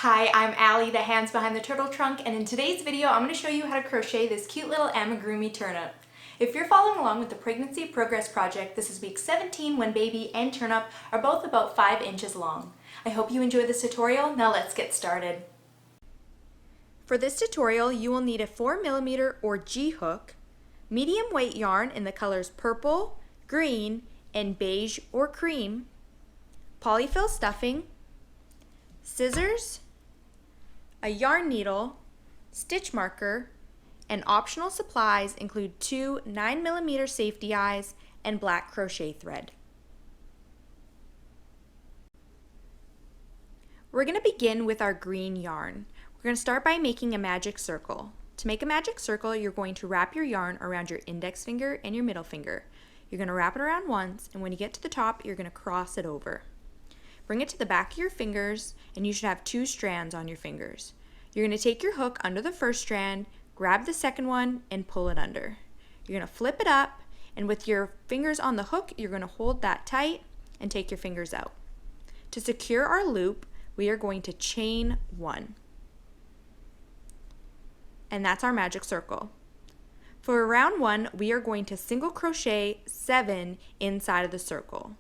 Hi, I'm Allie, the hands behind the turtle trunk, and in today's video I'm going to show you how to crochet this cute little amigurumi turnip. If you're following along with the Pregnancy Progress Project, this is week 17 when baby and turnip are both about 5 inches long. I hope you enjoy this tutorial. Now let's get started. For this tutorial you will need a 4mm or G hook, medium weight yarn in the colors purple, green, and beige or cream, polyfill stuffing, scissors, a yarn needle, stitch marker, and optional supplies include 2 9mm safety eyes and black crochet thread. We're going to begin with our green yarn. We're going to start by making a magic circle. To make a magic circle, you're going to wrap your yarn around your index finger and your middle finger. You're going to wrap it around once, and when you get to the top, you're going to cross it over. Bring it to the back of your fingers, and you should have 2 strands on your fingers. You're going to take your hook under the first strand, grab the second one, and pull it under. You're going to flip it up, and with your fingers on the hook, you're going to hold that tight and take your fingers out. To secure our loop, we are going to chain 1. And that's our magic circle. For round 1, we are going to single crochet 7 inside of the circle.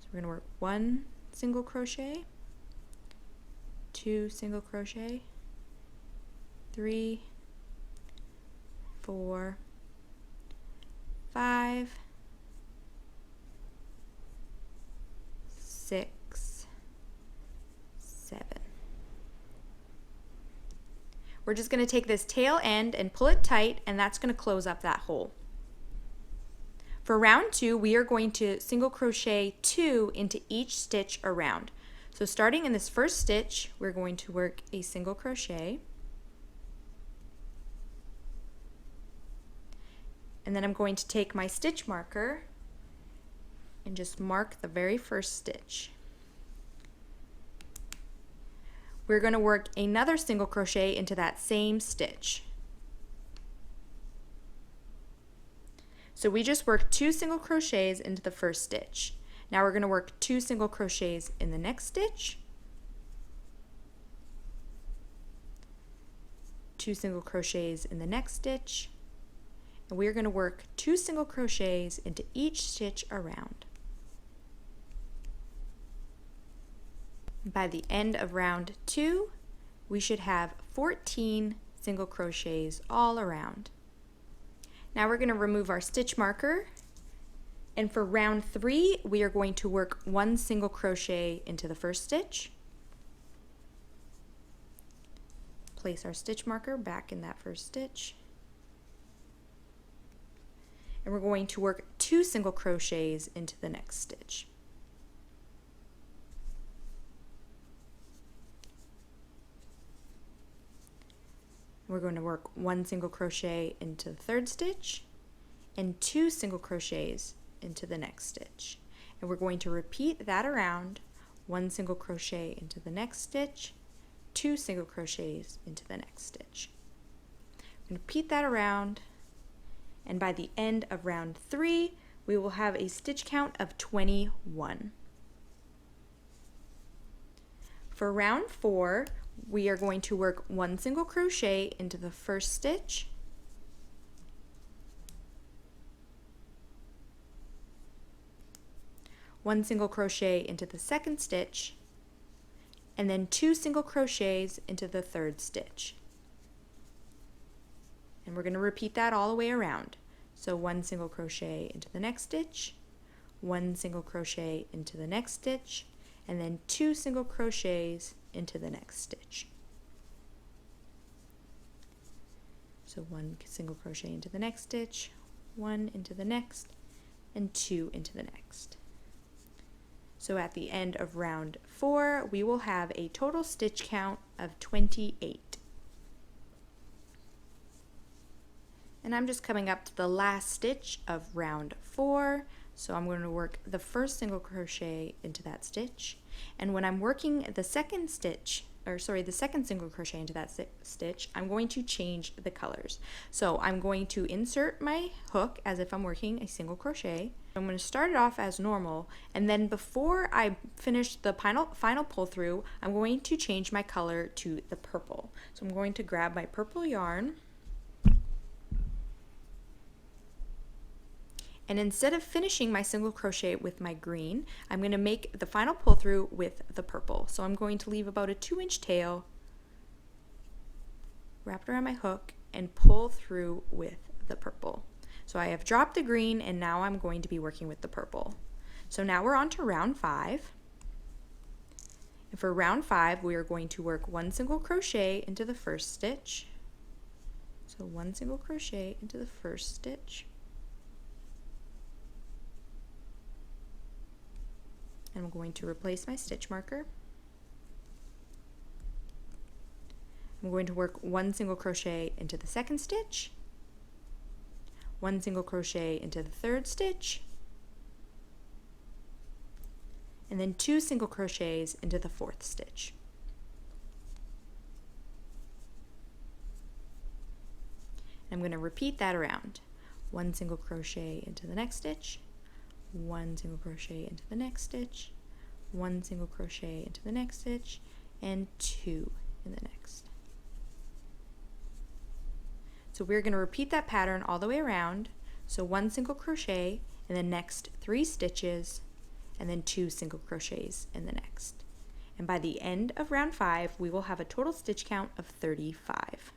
So we're going to work 1 single crochet, 2 single crochet, 3, 4, 5, 6, 7. We're just going to take this tail end and pull it tight, and that's going to close up that hole. For round 2, we are going to single crochet 2 into each stitch around. So starting in this first stitch, we're going to work a single crochet. And then I'm going to take my stitch marker and just mark the very first stitch. We're going to work another single crochet into that same stitch. So we just worked 2 single crochets into the first stitch. Now we're going to work 2 single crochets in the next stitch, 2 single crochets in the next stitch, and we're going to work 2 single crochets into each stitch around. By the end of round 2, we should have 14 single crochets all around. Now we're going to remove our stitch marker, and for round 3 we are going to work 1 single crochet into the first stitch. Place our stitch marker back in that first stitch, and we're going to work 2 single crochets into the next stitch. We're going to work 1 single crochet into the third stitch and 2 single crochets into the next stitch. And we're going to repeat that around, 1 single crochet into the next stitch, 2 single crochets into the next stitch. We're going to repeat that around, and by the end of round 3, we will have a stitch count of 21. For round 4, we are going to work 1 single crochet into the first stitch, one single crochet into the second stitch, and then 2 single crochets into the third stitch. And we're going to repeat that all the way around. So 1 single crochet into the next stitch, 1 single crochet into the next stitch, and then 2 single crochets into the next stitch. So 1 single crochet into the next stitch, 1 into the next, and 2 into the next. So at the end of round 4, we will have a total stitch count of 28. And I'm just coming up to the last stitch of round 4, so I'm going to work the first single crochet into that stitch, and when I'm working the second stitch the second single crochet into that stitch, I'm going to change the colors. So I'm going to insert my hook as if I'm working a single crochet. I'm going to start it off as normal, and then before I finish the final pull through, I'm going to change my color to the purple. So I'm going to grab my purple yarn, and instead of finishing my single crochet with my green, I'm going to make the final pull through with the purple. So I'm going to leave about a 2-inch tail wrapped around my hook and pull through with the purple. So I have dropped the green, and now I'm going to be working with the purple. So now we're on to round 5. And for round 5, we are going to work 1 single crochet into the first stitch. So 1 single crochet into the first stitch. And I'm going to replace my stitch marker. I'm going to work 1 single crochet into the second stitch, 1 single crochet into the third stitch, and then 2 single crochets into the fourth stitch. And I'm going to repeat that around. 1 single crochet into the next stitch, 1 single crochet into the next stitch, 1 single crochet into the next stitch, and 2 in the next. So we're going to repeat that pattern all the way around. So 1 single crochet in the next 3 stitches, and then 2 single crochets in the next. And by the end of round 5, we will have a total stitch count of 35.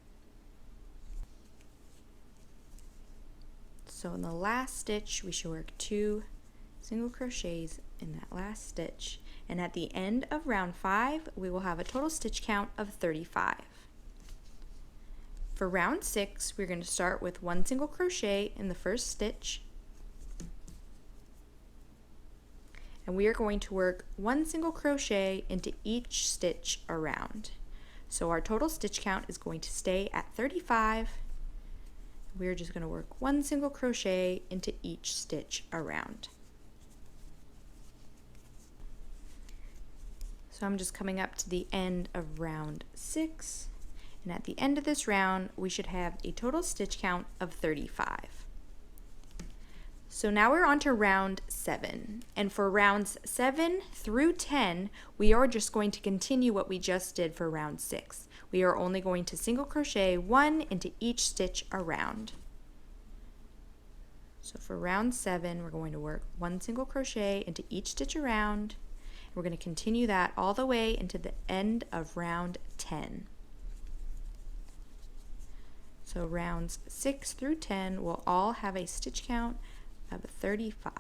So in the last stitch, we should work 2 single crochets in that last stitch. And at the end of round 5, we will have a total stitch count of 35. For round 6, we're going to start with 1 single crochet in the first stitch, and we are going to work 1 single crochet into each stitch around. So our total stitch count is going to stay at 35. We're just going to work 1 single crochet into each stitch around. So I'm just coming up to the end of round 6. And at the end of this round, we should have a total stitch count of 35. So now we're on to round 7. And for rounds 7 through 10, we are just going to continue what we just did for round 6. We are only going to single crochet 1 into each stitch around. So for round 7, we're going to work 1 single crochet into each stitch around. We're going to continue that all the way into the end of round 10. So rounds 6 through 10 will all have a stitch count of 35.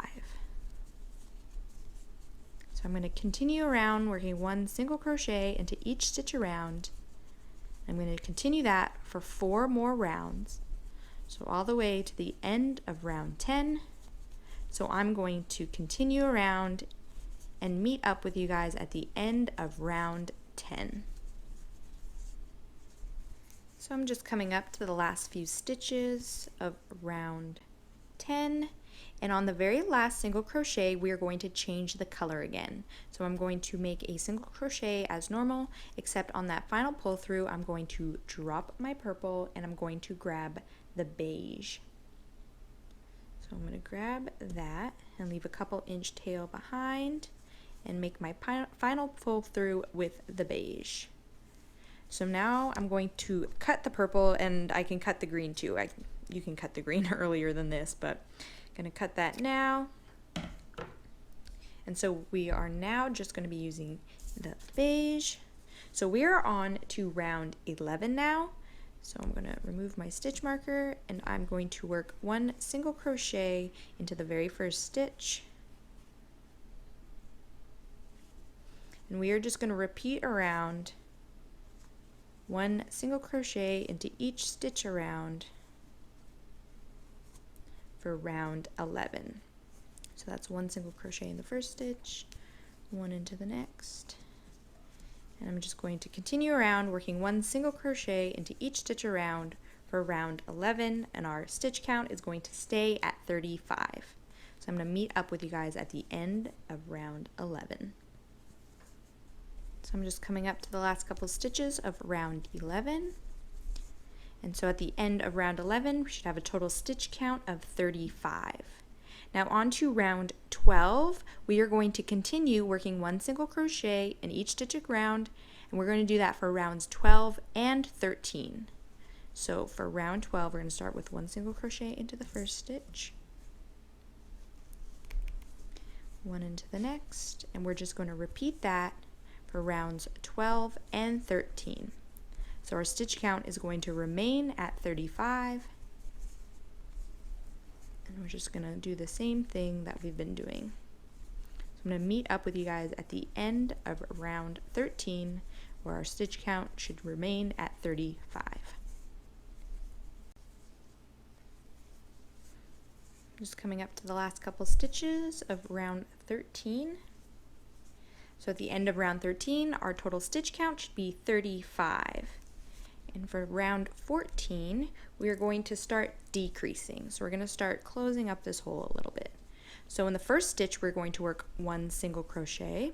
So I'm going to continue around working 1 single crochet into each stitch around. I'm going to continue that for 4 more rounds. So all the way to the end of round 10. So I'm going to continue around and meet up with you guys at the end of round 10. So I'm just coming up to the last few stitches of round 10, and on the very last single crochet we are going to change the color again. So I'm going to make a single crochet as normal, except on that final pull through I'm going to drop my purple and I'm going to grab the beige. So I'm going to grab that and leave a couple inch tail behind and make my final pull through with the beige. So now I'm going to cut the purple, and I can cut the green too. You can cut the green earlier than this, but I'm going to cut that now. And so we are now just going to be using the beige. So we are on to round 11 now. So I'm going to remove my stitch marker, and I'm going to work 1 single crochet into the very first stitch. And we are just going to repeat around 1 single crochet into each stitch around for round 11. So that's 1 single crochet in the first stitch, 1 into the next, and I'm just going to continue around working 1 single crochet into each stitch around for round 11, and our stitch count is going to stay at 35. So I'm going to meet up with you guys at the end of round 11. So I'm just coming up to the last couple stitches of round 11. And so at the end of round 11, we should have a total stitch count of 35. Now on to round 12, we are going to continue working 1 single crochet in each stitch around, and we're going to do that for rounds 12 and 13. So for round 12, we're going to start with 1 single crochet into the first stitch, 1 into the next, and we're just going to repeat that for rounds 12 and 13. So our stitch count is going to remain at 35, and we're just going to do the same thing that we've been doing. So I'm going to meet up with you guys at the end of round 13, where our stitch count should remain at 35. Just coming up to the last couple stitches of round 13. So at the end of round 13, our total stitch count should be 35. And for round 14, we are going to start decreasing. So we're going to start closing up this hole a little bit. So in the first stitch, we're going to work 1 single crochet.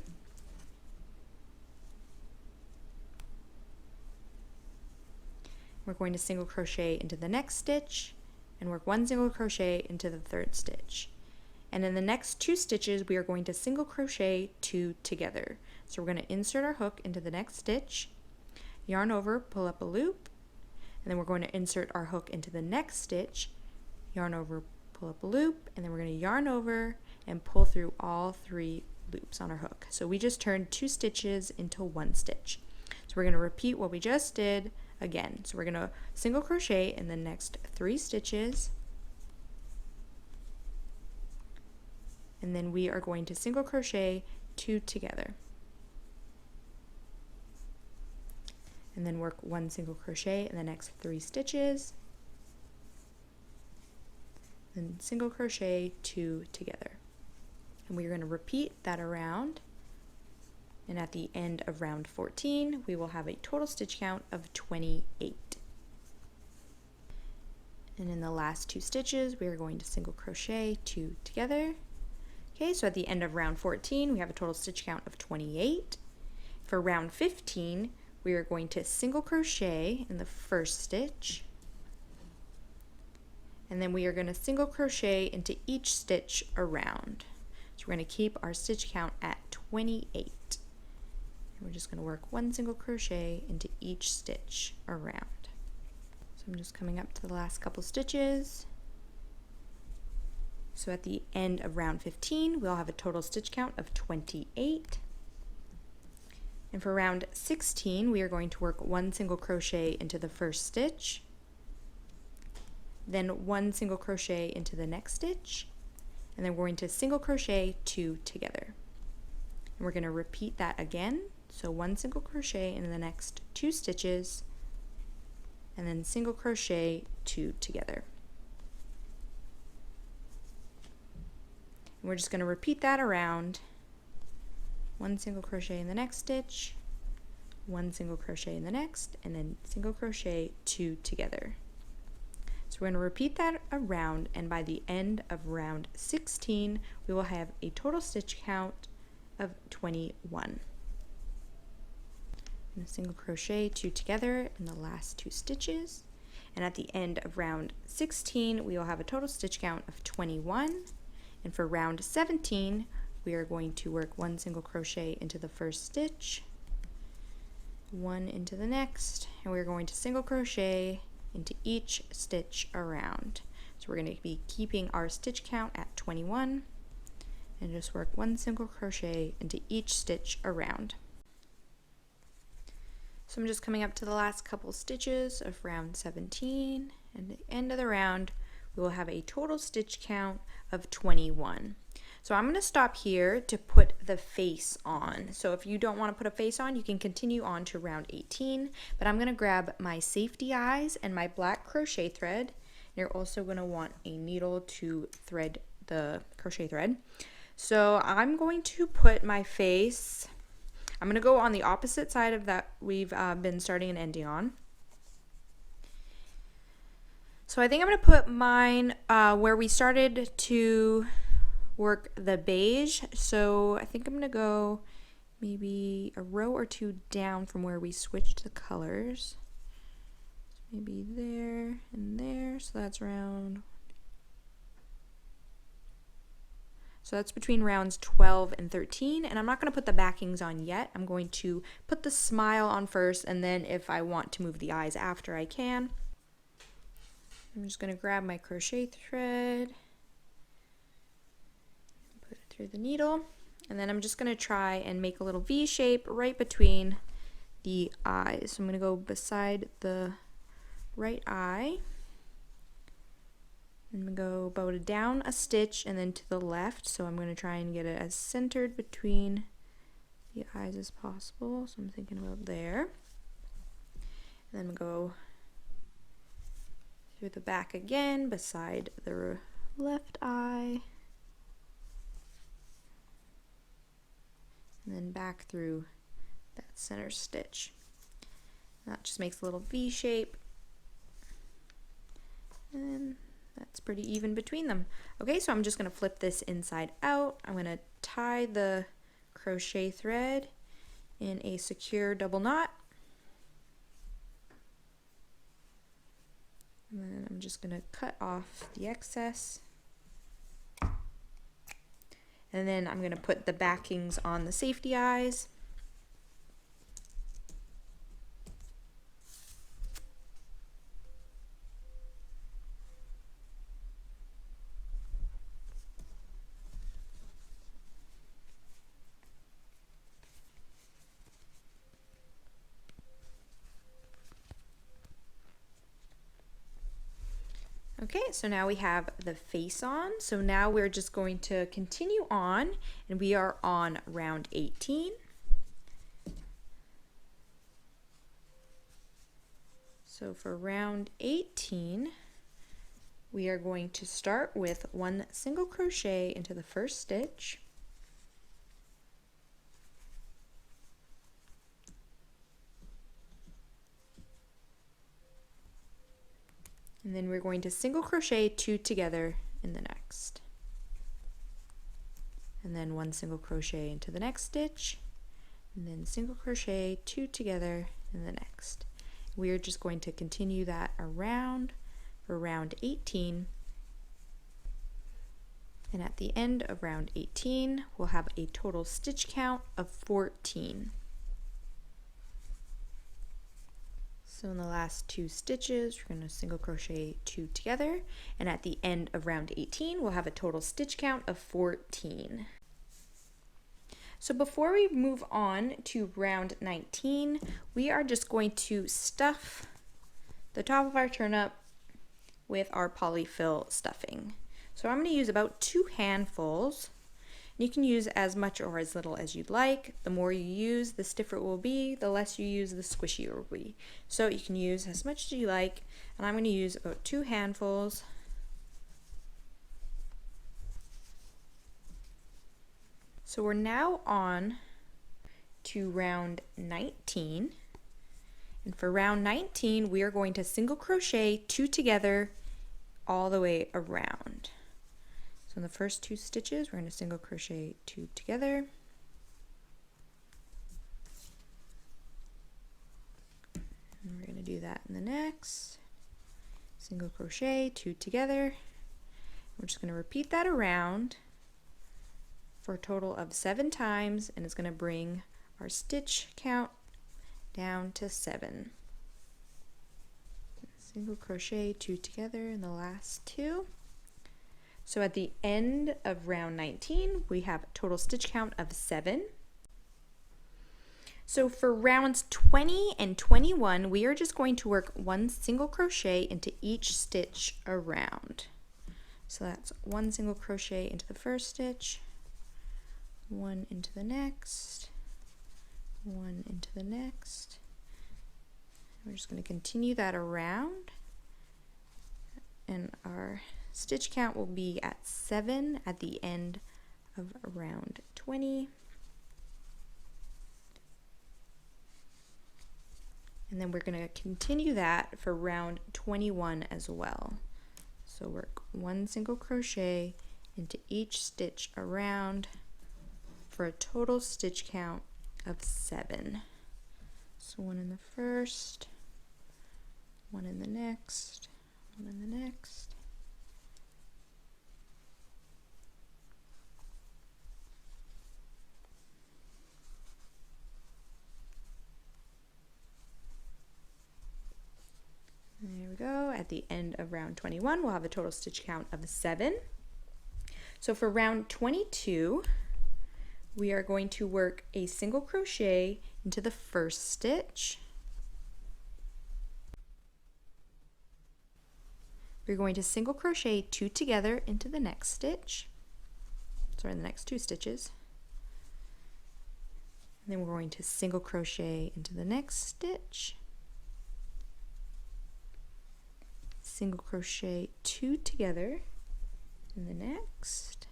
We're going to single crochet into the next stitch and work 1 single crochet into the third stitch. And in the next 2 stitches, we are going to single crochet 2 together. So we're going to insert our hook into the next stitch, yarn over, pull up a loop, and then we're going to insert our hook into the next stitch, yarn over, pull up a loop, and then we're going to yarn over and pull through all 3 loops on our hook. So we just turned 2 stitches into 1 stitch. So we're going to repeat what we just did again. So we're going to single crochet in the next 3 stitches, and then we are going to single crochet 2 together, and then work 1 single crochet in the next 3 stitches, then single crochet 2 together. And we're going to repeat that around, and at the end of round 14, we will have a total stitch count of 28. And in the last 2 stitches, we are going to single crochet 2 together. Okay, so at the end of round 14, we have a total stitch count of 28. For round 15, we are going to single crochet in the first stitch, and then we are going to single crochet into each stitch around. So we're going to keep our stitch count at 28. And we're just going to work 1 single crochet into each stitch around. So I'm just coming up to the last couple stitches. So at the end of round 15, we'll have a total stitch count of 28. And for round 16, we are going to work 1 single crochet into the first stitch, then 1 single crochet into the next stitch, and then we're going to single crochet 2 together. And we're going to repeat that again. So 1 single crochet in the next 2 stitches, and then single crochet 2 together. And we're just going to repeat that around. 1 single crochet in the next stitch, 1 single crochet in the next, and then single crochet 2 together. So we're going to repeat that around, and by the end of round 16, we will have a total stitch count of 21. And a single crochet 2 together in the last 2 stitches, and at the end of round 16, we will have a total stitch count of 21. And for round 17, we are going to work 1 single crochet into the first stitch, 1 into the next, and we're going to single crochet into each stitch around. So we're going to be keeping our stitch count at 21, and just work 1 single crochet into each stitch around. So I'm just coming up to the last couple stitches of round 17, and at the end of the round, we will have a total stitch count of 21. So I'm going to stop here to put the face on. So if you don't want to put a face on, you can continue on to round 18, but I'm going to grab my safety eyes and my black crochet thread. You're also going to want a needle to thread the crochet thread. So I'm going to put my face, I'm going to go on the opposite side of that we've been starting and ending on. So I think I'm going to put mine where we started to work the beige. So I think I'm going to go maybe a row or two down from where we switched the colors. So maybe there and there, so that's round. So that's between rounds 12 and 13, and I'm not going to put the backings on yet. I'm going to put the smile on first, and then if I want to move the eyes after, I can. I'm just going to grab my crochet thread, put it through the needle, and then I'm just going to try and make a little V shape right between the eyes. So I'm going to go beside the right eye. I'm going to go about down a stitch and then to the left, so I'm going to try and get it as centered between the eyes as possible. So I'm thinking about there. And then go through the back again beside the left eye. And then back through that center stitch. And that just makes a little V shape. And that's pretty even between them. Okay, so I'm just going to flip this inside out. I'm going to tie the crochet thread in a secure double knot. And then I'm just going to cut off the excess. And then I'm going to put the backings on the safety eyes. Okay, so now we have the face on. So now we're just going to continue on, and we are on round 18. So for round 18, we are going to start with one single crochet into the first stitch. And then we're going to single crochet 2 together in the next. And then one single crochet into the next stitch, and then single crochet 2 together in the next. We're just going to continue that around for round 18. And at the end of round 18, we'll have a total stitch count of 14. So in the last 2 stitches, we're going to single crochet 2 together, and at the end of round 18, we'll have a total stitch count of 14. So before we move on to round 19, we are just going to stuff the top of our turnip with our polyfill stuffing. So I'm going to use about 2 handfuls. You can use as much or as little as you'd like. The more you use, the stiffer it will be. The less you use, the squishier it will be. So you can use as much as you like, and I'm going to use about 2 handfuls. So we're now on to round 19. And for round 19, we are going to single crochet 2 together all the way around. So in the first 2 stitches, we're going to single crochet 2 together. And we're going to do that in the next. Single crochet 2 together. We're just going to repeat that around for a total of 7 times, and it's going to bring our stitch count down to 7. Single crochet 2 together in the last 2. So at the end of round 19, we have a total stitch count of 7. So for rounds 20 and 21, we are just going to work 1 single crochet into each stitch around. So that's 1 single crochet into the first stitch, 1 into the next, 1 into the next. We're just going to continue that around, and our stitch count will be at 7 at the end of round 20. And then we're going to continue that for round 21 as well. So work 1 single crochet into each stitch around for a total stitch count of 7. So one in the first, one in the next, one in the next. There we go. At the end of round 21, we'll have a total stitch count of 7. So for round 22, we are going to work a single crochet into the first stitch. We're going to single crochet 2 together into the next stitch. Sorry, the next 2 stitches. And then we're going to single crochet into the next stitch. Single crochet 2 together in the next.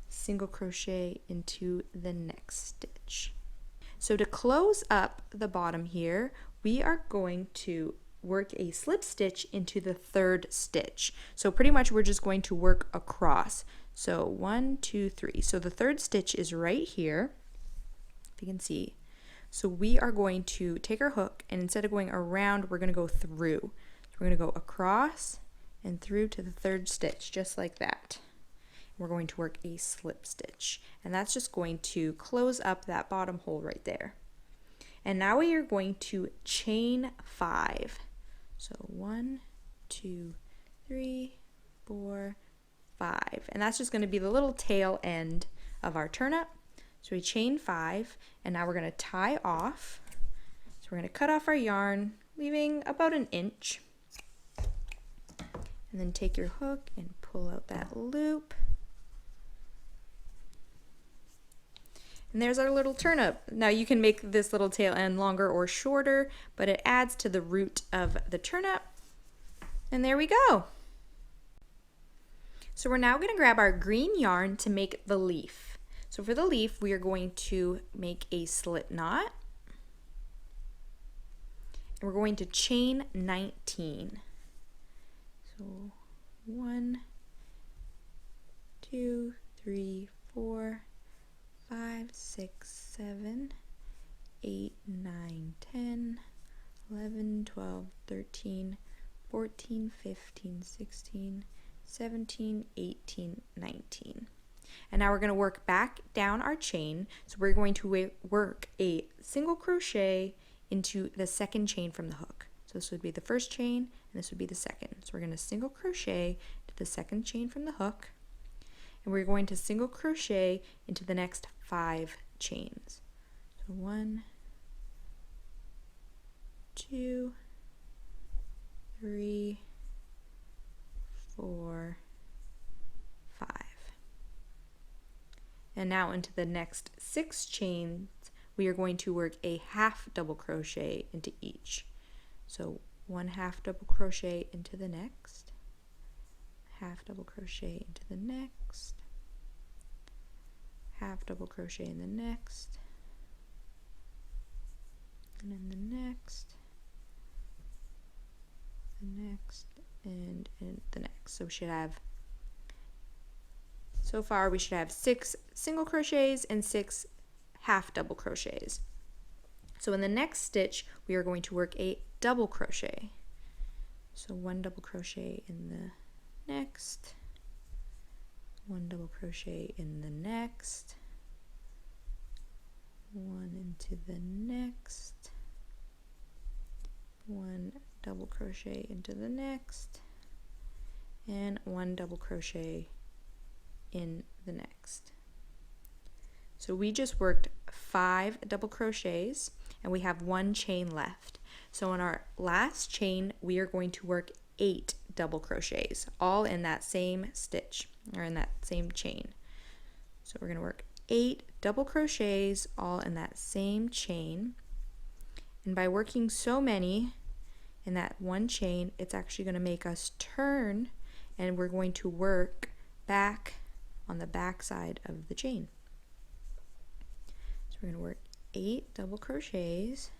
Single crochet into the next stitch. So to close up the bottom here, we are going to work a slip stitch into the third stitch. So pretty much we're just going to work across. So 1, 2, 3. So the third stitch is right here, if you can see. So we are going to take our hook, and instead of going around, we're going to go through. So we're going to go across and through to the third stitch, just like that. We're going to work a slip stitch, and that's just going to close up that bottom hole right there. And now we are going to chain 5. So 1, 2, 3, 4, 5. And that's just going to be the little tail end of our turnip. So we chain 5, and now we're going to tie off. So we're going to cut off our yarn, leaving about 1 inch. And then take your hook and pull out that loop. And there's our little turnip. Now you can make this little tail end longer or shorter, but it adds to the root of the turnip. And there we go. So we're now going to grab our green yarn to make the leaf. So for the leaf, we are going to make a slip knot. And we're going to chain 19. So 1, 2, 3, 4, 5, 6, 7, 8, 9, 10, 11, 12, 13, 14, 15, 16, 17, 18, 19. And now we're going to work back down our chain. So we're going to work a single crochet into the second chain from the hook. So this would be the first chain, and this would be the second. So we're going to single crochet to the second chain from the hook, and we're going to single crochet into the next 5 chains. So 1, 2, 3, 4, 5. And now into the next 6 chains, we are going to work a half double crochet into each. So 1 half double crochet into the next, half double crochet into the next, half double crochet in the next, and then the next, and in the next. So we should have, so far we should have 6 single crochets and 6 half double crochets. So in the next stitch, we are going to work a double crochet. So 1 double crochet in the next, 1 double crochet in the next, 1 into the next, 1 double crochet into the next, and 1 double crochet in the next. So we just worked 5 double crochets, and we have 1 chain left. So in our last chain, we are going to work 8 double crochets, all in that same stitch, or in that same chain. So we're going to work 8 double crochets, all in that same chain. And by working so many in that one chain, it's actually going to make us turn, and we're going to work back on the back side of the chain. So we're going to work 8 double crochets,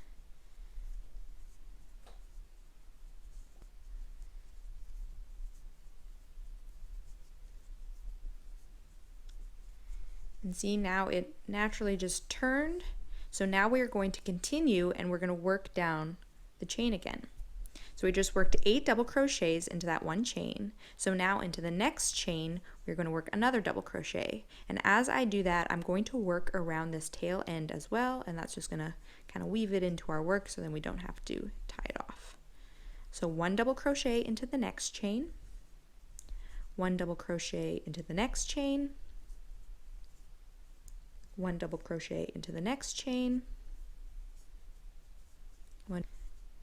And see, now it naturally just turned. So now we are going to continue and we're going to work down the chain again. So we just worked 8 double crochets into that one chain. So now into the next chain, we're going to work another double crochet. And as I do that, I'm going to work around this tail end as well, and that's just going to kind of weave it into our work so then we don't have to tie it off. So 1 double crochet into the next chain, 1 double crochet into the next chain, 1 double crochet into the next chain, 1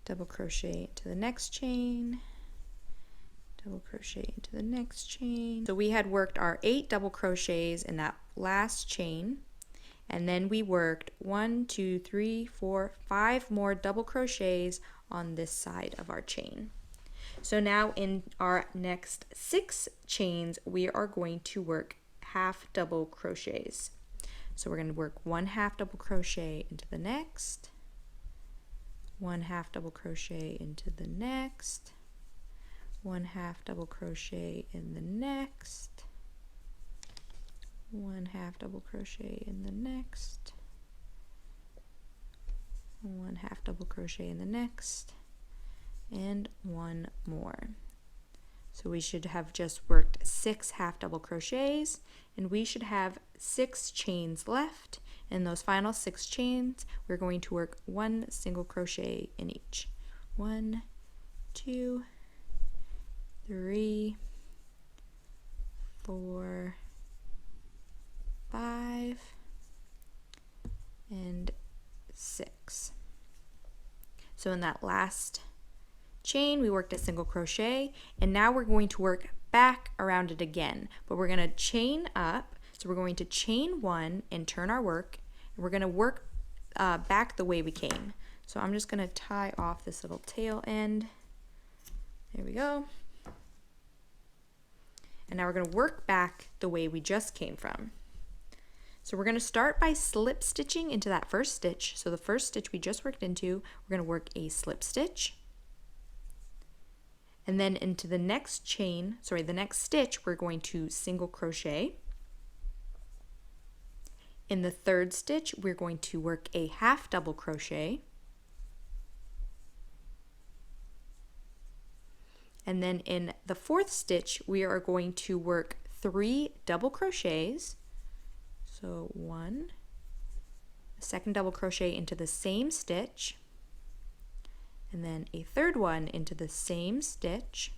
double crochet into the next chain, double crochet into the next chain. So we had worked our 8 double crochets in that last chain, and then we worked 1, 2, 3, 4, 5 more double crochets on this side of our chain. So now in our next 6 chains, we are going to work half double crochets. So we're going to work 1 half double crochet into the next, 1 half double crochet into the next, 1 half double crochet in the next, 1 half double crochet in the next, 1 half double crochet in the next, and 1 more. So we should have just worked 6 half double crochets, and we should have 6 chains left. In those final 6 chains, we're going to work 1 single crochet in each. 1, 2, 3, 4, 5, and 6. So in that last chain, we worked a single crochet, and now we're going to work back around it again, but we're going to chain up. So we're going to chain 1 and turn our work, and we're going to work back the way we came. So I'm just going to tie off this little tail end. There we go. And now we're going to work back the way we just came from. So we're going to start by slip stitching into that first stitch. So the first stitch we just worked into, we're going to work a slip stitch. And then into the next chain, the next stitch, we're going to single crochet. In the third stitch, we're going to work a half double crochet. And then in the fourth stitch, we are going to work 3 double crochets. So 1, a second double crochet into the same stitch, and then a third one into the same stitch.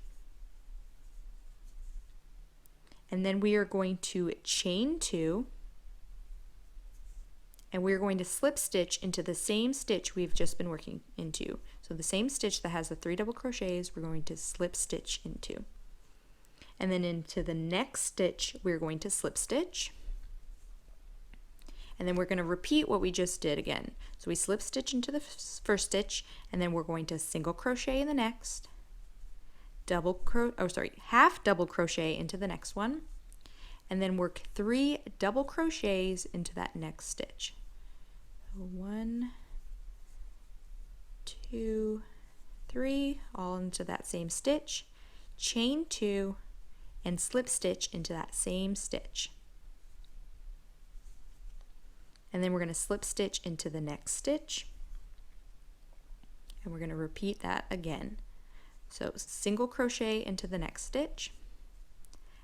And then we are going to chain 2, and we're going to slip stitch into the same stitch we've just been working into. So the same stitch that has the 3 double crochets, we're going to slip stitch into. And then into the next stitch, we're going to slip stitch. And then we're going to repeat what we just did again. So we slip stitch into the first stitch, and then we're going to single crochet in the next, half double crochet into the next one, and then work 3 double crochets into that next stitch. So 1, 2, 3, all into that same stitch, chain 2, and slip stitch into that same stitch. And then we're going to slip stitch into the next stitch, and we're going to repeat that again. So single crochet into the next stitch,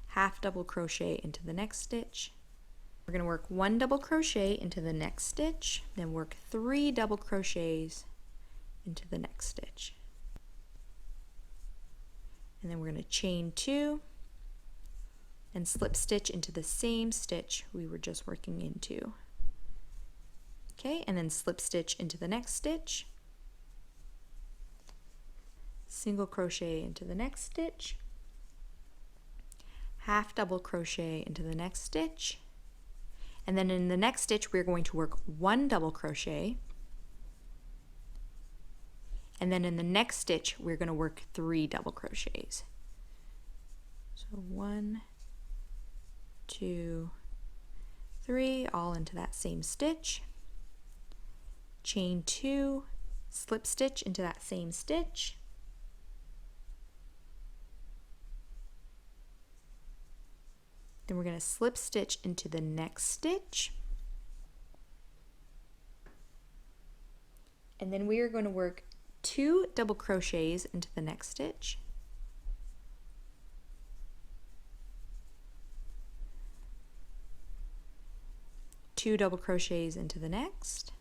half double crochet into the next stitch. We're going to work 1 double crochet into the next stitch, then work 3 double crochets into the next stitch. And then we're going to chain 2 and slip stitch into the same stitch we were just working into. Okay, and then slip stitch into the next stitch, single crochet into the next stitch, half double crochet into the next stitch, and then in the next stitch we're going to work 1 double crochet, and then in the next stitch we're going to work 3 double crochets. So 1, 2, 3, all into that same stitch. Chain 2, slip stitch into that same stitch, Then we're going to slip stitch into the next stitch. And then we are going to work 2 double crochets into the next stitch. Two double crochets into the next,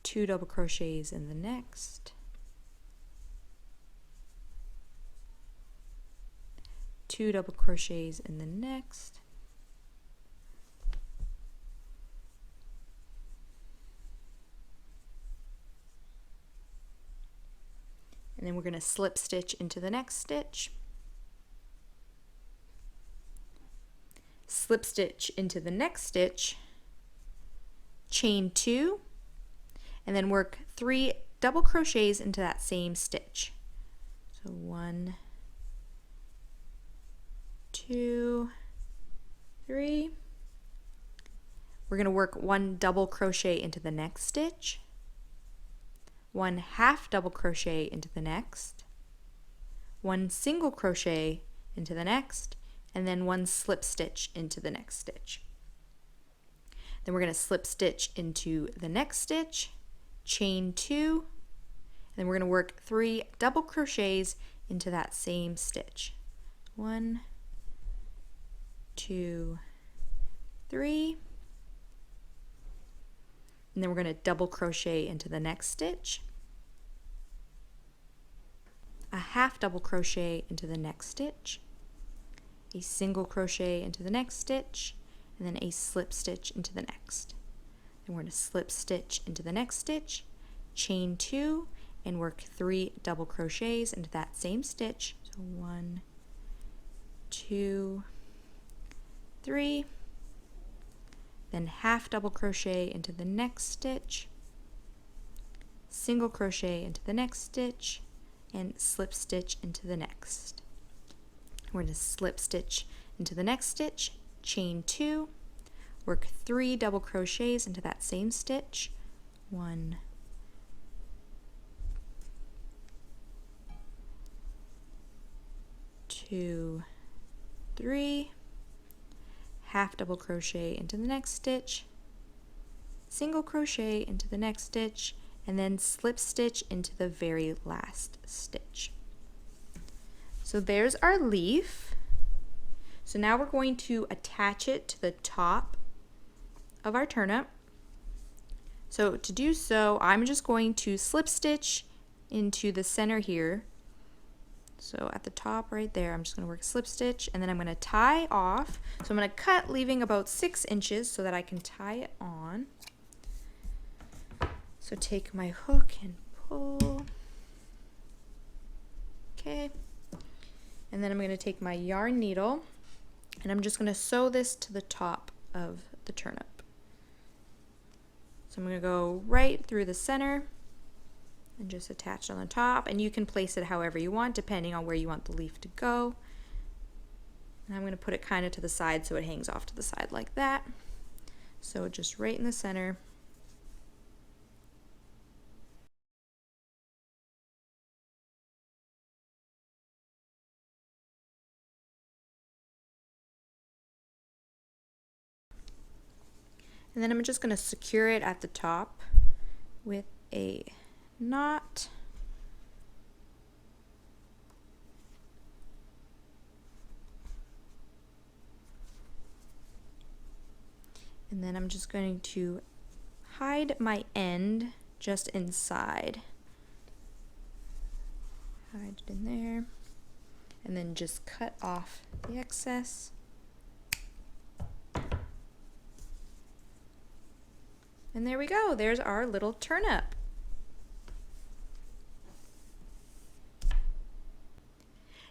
2 double crochets in the next, 2 double crochets in the next, and then we're going to slip stitch into the next stitch, slip stitch into the next stitch, chain 2, and then work 3 double crochets into that same stitch. So 1, 2, 3. We're going to work 1 double crochet into the next stitch, 1 half double crochet into the next, 1 single crochet into the next, and then 1 slip stitch into the next stitch. Then we're going to slip stitch into the next stitch, chain 2, and then we're going to work 3 double crochets into that same stitch. 1, 2, 3. And then we're going to double crochet into the next stitch, a half double crochet into the next stitch, a single crochet into the next stitch, and then a slip stitch into the next. Then we're going to slip stitch into the next stitch, chain 2, and work 3 double crochets into that same stitch. So 1, 2, 3. Then half double crochet into the next stitch, single crochet into the next stitch, and slip stitch into the next. We're going to slip stitch into the next stitch, chain 2, work 3 double crochets into that same stitch, 1, 2, 3, half double crochet into the next stitch, single crochet into the next stitch, and then slip stitch into the very last stitch. So there's our leaf. So now we're going to attach it to the top of our turnip. So to do so, I'm just going to slip stitch into the center here. So at the top right there, I'm just going to work a slip stitch, and then I'm going to tie off. So I'm going to cut, leaving about 6 inches so that I can tie it on. So take my hook and pull. Okay. And then I'm going to take my yarn needle, and I'm just going to sew this to the top of the turnip. So I'm going to go right through the center and just attach on the top, and you can place it however you want depending on where you want the leaf to go. And I'm going to put it kind of to the side so it hangs off to the side like that. So just right in the center. And then I'm just going to secure it at the top with a knot. And then I'm just going to hide my end just inside. Hide it in there. And then just cut off the excess. And there we go, there's our little turnip.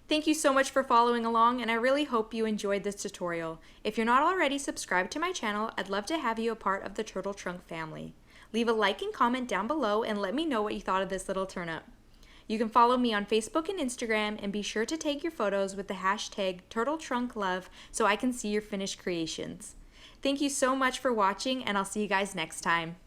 Thank you so much for following along, and I really hope you enjoyed this tutorial. If you're not already subscribed to my channel, I'd love to have you a part of the Turtle Trunk family. Leave a like and comment down below and let me know what you thought of this little turnip. You can follow me on Facebook and Instagram, and be sure to tag your photos with the hashtag TurtleTrunkLove so I can see your finished creations. Thank you so much for watching, and I'll see you guys next time.